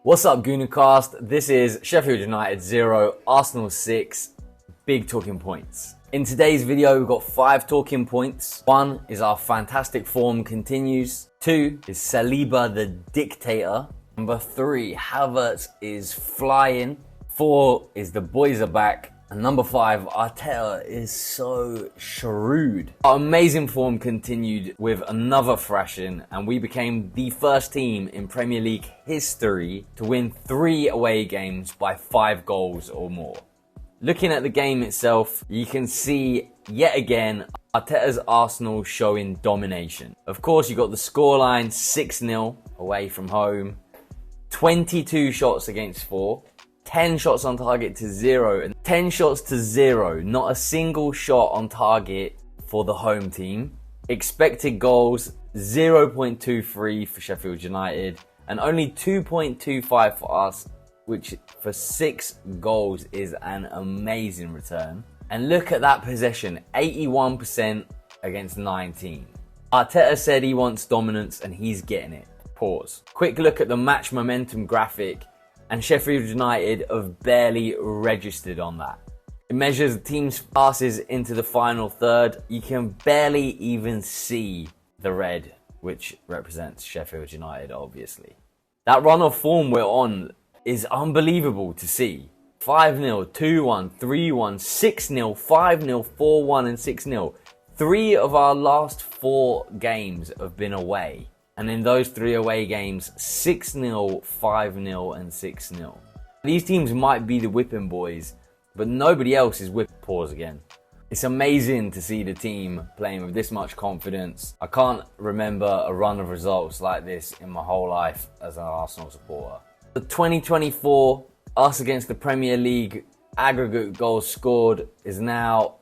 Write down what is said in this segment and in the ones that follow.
What's up, GoonerCast? This is Sheffield United 0, Arsenal 6, big talking points. In today's video, we've got 5 talking points. 1 is our fantastic form continues. 2 is Saliba the dictator. Number 3, Havertz is flying. 4 is the boys are back. And number 5, Arteta is so shrewd. Our amazing form continued with another thrashing, and we became the first team in Premier League history to win 3 away games by 5 goals or more. Looking at the game itself, you can see yet again Arteta's Arsenal showing domination. Of course, you got the scoreline 6-0 away from home, 22 shots against 4. 10 shots on target to 0, and 10 shots to 0, not a single shot on target for the home team. Expected goals 0.23 for Sheffield United and only 2.25 for us, which for 6 goals is an amazing return. And look at that possession, 81% against 19. Arteta said he wants dominance and he's getting it. Pause. Quick look at the match momentum graphic, and Sheffield United have barely registered on that. It measures the team's passes into the final third. You can barely even see the red, which represents Sheffield United, obviously. That run of form we're on is unbelievable to see. 5-0, 2-1, 3-1, 6-0, 5-0, 4-1 and 6-0. 3 of our last 4 games have been away. And in those 3 away games, 6-0, 5-0 and 6-0. These teams might be the whipping boys, but nobody else is whipping. Pause again. It's amazing to see the team playing with this much confidence. I can't remember a run of results like this in my whole life as an Arsenal supporter. The 2024, us against the Premier League aggregate goals scored is now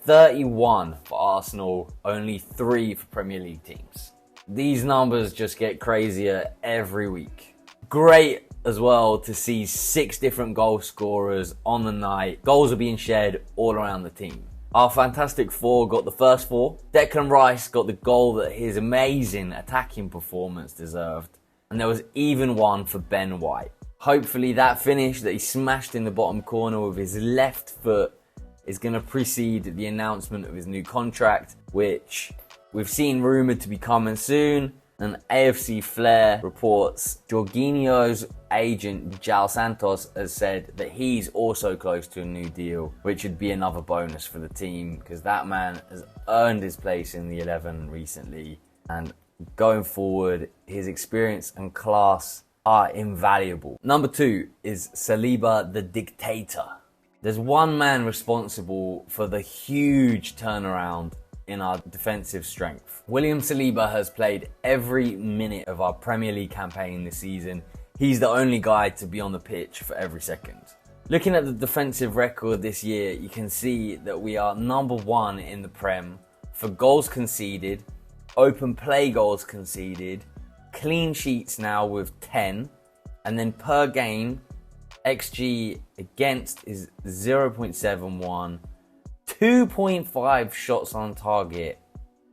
31 for Arsenal, only 3 for Premier League teams. These numbers just get crazier every week. Great as well to see 6 different goal scorers on the night. Goals are being shared all around the team. Our fantastic 4 got the first 4. Declan Rice got the goal that his amazing attacking performance deserved. And there was even one for Ben White. Hopefully that finish that he smashed in the bottom corner with his left foot is going to precede the announcement of his new contract, which we've seen rumoured to be coming soon, and AFC Flair reports Jorginho's agent, Jal Santos, has said that he's also close to a new deal, which would be another bonus for the team because that man has earned his place in the 11 recently, and going forward, his experience and class are invaluable. Number 2 is Saliba the dictator. There's one man responsible for the huge turnaround in our defensive strength. William Saliba has played every minute of our Premier League campaign this season. He's the only guy to be on the pitch for every second. Looking at the defensive record this year, you can see that we are number 1 in the Prem for goals conceded, open play goals conceded, clean sheets now with 10, and then per game, XG against is 0.71. 2.5 shots on target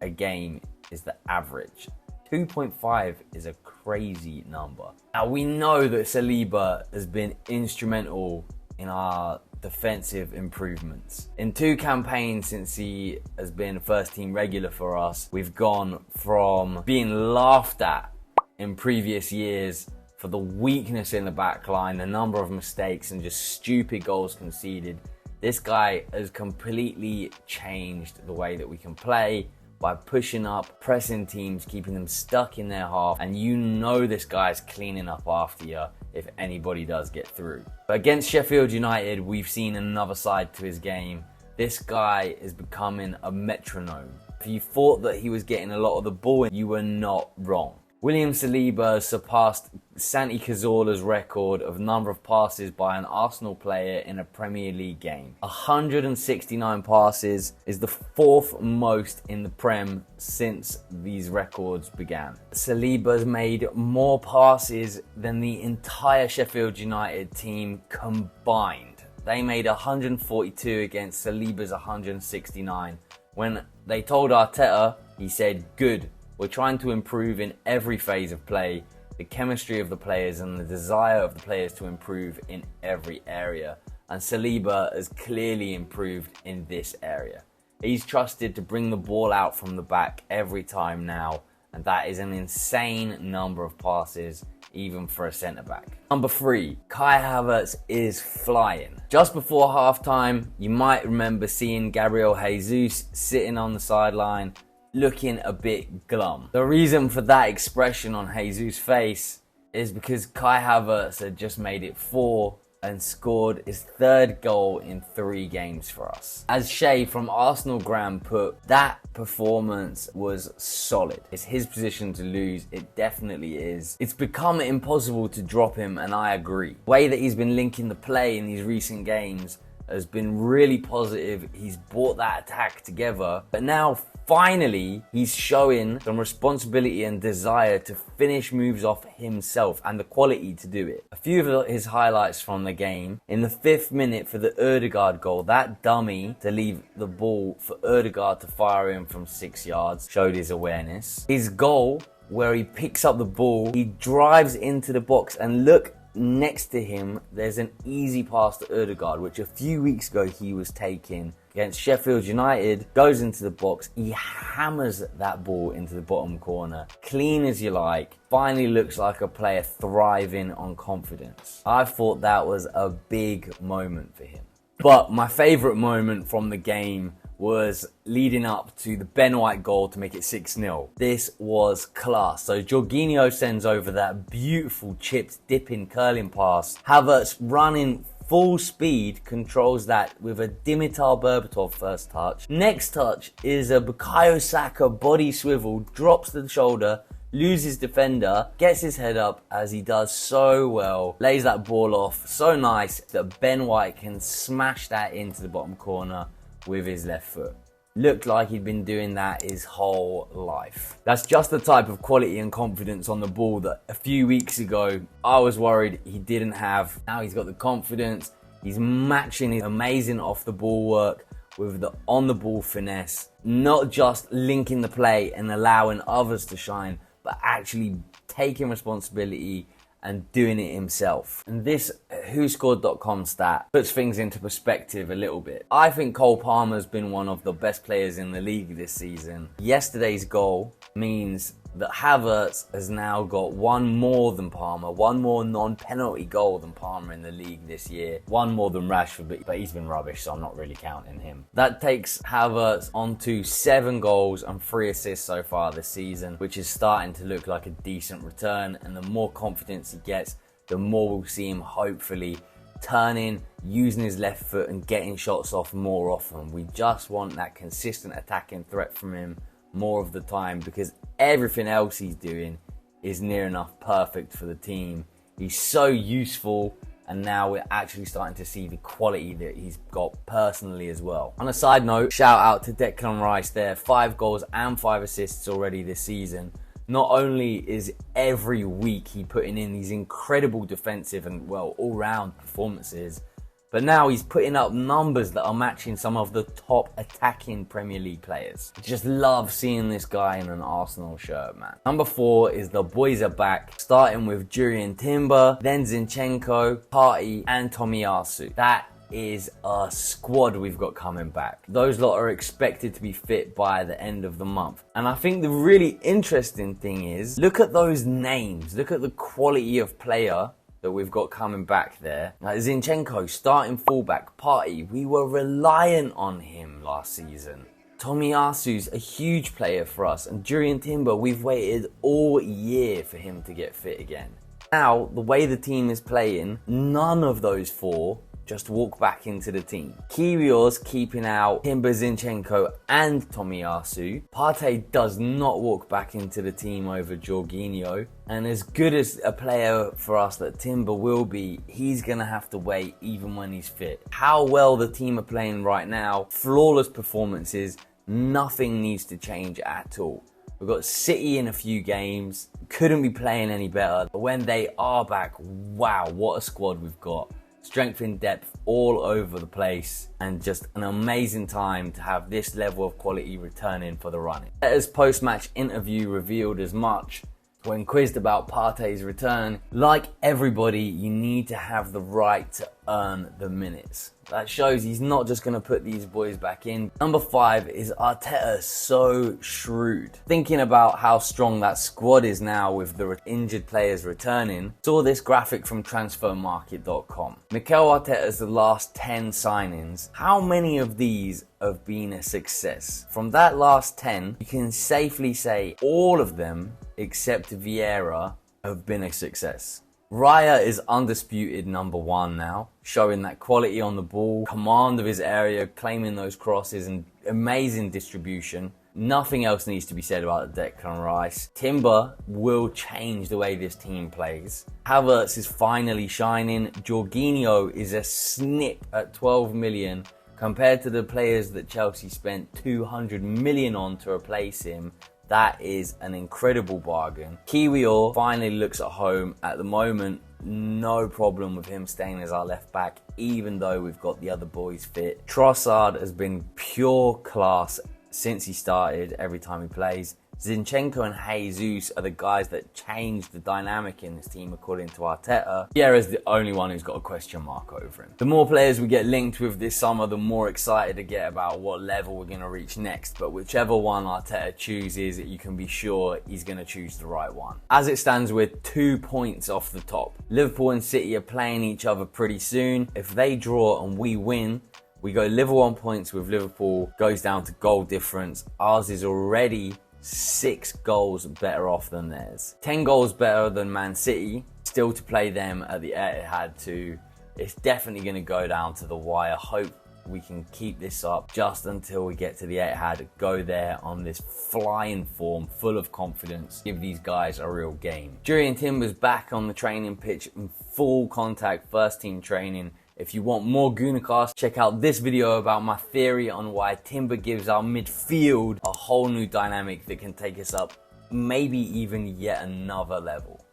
a game is the average. 2.5 is a crazy number. Now we know that Saliba has been instrumental in our defensive improvements. In 2 campaigns since he has been first team regular for us, we've gone from being laughed at in previous years for the weakness in the back line, the number of mistakes and just stupid goals conceded. This guy has completely changed the way that we can play by pushing up, pressing teams, keeping them stuck in their half, and you know this guy's cleaning up after you if anybody does get through. But against Sheffield United, we've seen another side to his game. This guy is becoming a metronome. If you thought that he was getting a lot of the ball, you were not wrong. William Saliba surpassed Santi Cazorla's record of number of passes by an Arsenal player in a Premier League game. 169 passes is the 4th most in the Prem since these records began. Saliba's made more passes than the entire Sheffield United team combined. They made 142 against Saliba's 169. When they told Arteta, he said, "Good. We're trying to improve in every phase of play. the chemistry of the players and the desire of the players to improve in every area. And Saliba has clearly improved in this area. He's trusted to bring the ball out from the back every time now, and that is an insane number of passes, even for a centre-back. Number 3, Kai Havertz is flying. Just before halftime, you might remember seeing Gabriel Jesus sitting on the sideline, looking a bit glum. The reason for that expression on Jesus' face is because Kai Havertz had just made it 4 and scored his 3rd goal in 3 games for us. As Shay from Arsenal Gram put, that performance was solid. It's his position to lose, it definitely is. It's become impossible to drop him, and I agree. The way that he's been linking the play in these recent games has been really positive. He's brought that attack together, but now finally he's showing some responsibility and desire to finish moves off himself and the quality to do it. A few of his highlights from the game: in the 5th minute for the Odegaard goal, that dummy to leave the ball for Odegaard to fire in from 6 yards showed his awareness. His goal, where he picks up the ball, he drives into the box, and look, next to him there's an easy pass to Odegaard, which a few weeks ago he was taking against Sheffield United. Goes into the box, he hammers that ball into the bottom corner, clean as you like. Finally looks like a player thriving on confidence. I thought that was a big moment for him. But my favourite moment from the game was leading up to the Ben White goal to make it 6-0. This was class. So Jorginho sends over that beautiful chipped, dipping, curling pass. Havertz running full speed controls that with a Dimitar Berbatov first touch. Next touch is a Bukayo Saka body swivel, drops the shoulder, loses defender, gets his head up as he does so well, lays that ball off so nice that Ben White can smash that into the bottom corner with his left foot. Looked like he'd been doing that his whole life. That's just the type of quality and confidence on the ball that a few weeks ago I was worried he didn't have. Now he's got the confidence, he's matching his amazing off the ball work with the on the ball finesse, not just linking the play and allowing others to shine, but actually taking responsibility and doing it himself. And this WhoScored.com stat puts things into perspective a little bit. I think Cole Palmer's been one of the best players in the league this season. Yesterday's goal means that Havertz has now got one more than Palmer, one more non-penalty goal than Palmer in the league this year, one more than Rashford, but he's been rubbish, so I'm not really counting him. That takes Havertz onto 7 goals and 3 assists so far this season, which is starting to look like a decent return, and the more confidence he gets, the more we'll see him hopefully turning, using his left foot and getting shots off more often. We just want that consistent attacking threat from him more of the time, because everything else he's doing is near enough perfect for the team. He's so useful, and now we're actually starting to see the quality that he's got personally as well. On a side note, shout out to Declan Rice there, 5 goals and 5 assists already this season. Not only is every week he putting in these incredible defensive and, well, all-round performances, but now he's putting up numbers that are matching some of the top attacking Premier League players. Just love seeing this guy in an Arsenal shirt, man. Number 4 is the boys are back, starting with Jurriën Timber, then Zinchenko, Partey and Tomiyasu. That is a squad we've got coming back. Those lot are expected to be fit by the end of the month. And I think the really interesting thing is, look at those names, look at the quality of player that we've got coming back there. Like Zinchenko, starting fullback. Partey, we were reliant on him last season. Tomiyasu's a huge player for us, and Jurriën Timber, we've waited all year for him to get fit again. Now, the way the team is playing, none of those 4 just walk back into the team. Kyrgios keeping out Timber, Zinchenko and Tomiyasu. Partey does not walk back into the team over Jorginho. And as good as a player for us that Timber will be, he's going to have to wait even when he's fit. How well the team are playing right now, flawless performances, nothing needs to change at all. We've got City in a few games, couldn't be playing any better. But when they are back, wow, what a squad we've got. Strength in depth all over the place, and just an amazing time to have this level of quality returning for the running. As post-match interview revealed as much, When quizzed about Partey's return, like everybody, you need to have the right to earn the minutes. That shows he's not just going to put these boys back in. Number 5 is Arteta so shrewd. Thinking about how strong that squad is now with the injured players returning, saw this graphic from transfermarket.com. Mikel Arteta's the last 10 signings. How many of these have been a success? From that last 10, you can safely say all of them, except Vieira, have been a success. Raya is undisputed number 1 now, showing that quality on the ball, command of his area, claiming those crosses and amazing distribution. Nothing else needs to be said about Declan Rice. Timber will change the way this team plays. Havertz is finally shining. Jorginho is a snip at 12 million compared to the players that Chelsea spent 200 million on to replace him. That is an incredible bargain. Kiwior finally looks at home. At the moment, no problem with him staying as our left back, even though we've got the other boys fit. Trossard has been pure class since he started every time he plays. Zinchenko and Jesus are the guys that change the dynamic in this team according to Arteta. Vieira's the only one who's got a question mark over him. The more players we get linked with this summer, the more excited I get about what level we're going to reach next. But whichever one Arteta chooses, you can be sure he's going to choose the right one. As it stands, with 2 points off the top. Liverpool and City are playing each other pretty soon. If they draw and we win, we go level on points with Liverpool, goes down to goal difference. Ours is already 6 goals better off than theirs. 10 goals better than Man City. Still to play them at the Etihad too. It's definitely going to go down to the wire. Hope we can keep this up just until we get to the Etihad. Go there on this flying form, full of confidence. Give these guys a real game. Julian Timber's back on the training pitch in full contact first team training. If you want more GoonerCast, check out this video about my theory on why Timber gives our midfield a whole new dynamic that can take us up maybe even yet another level.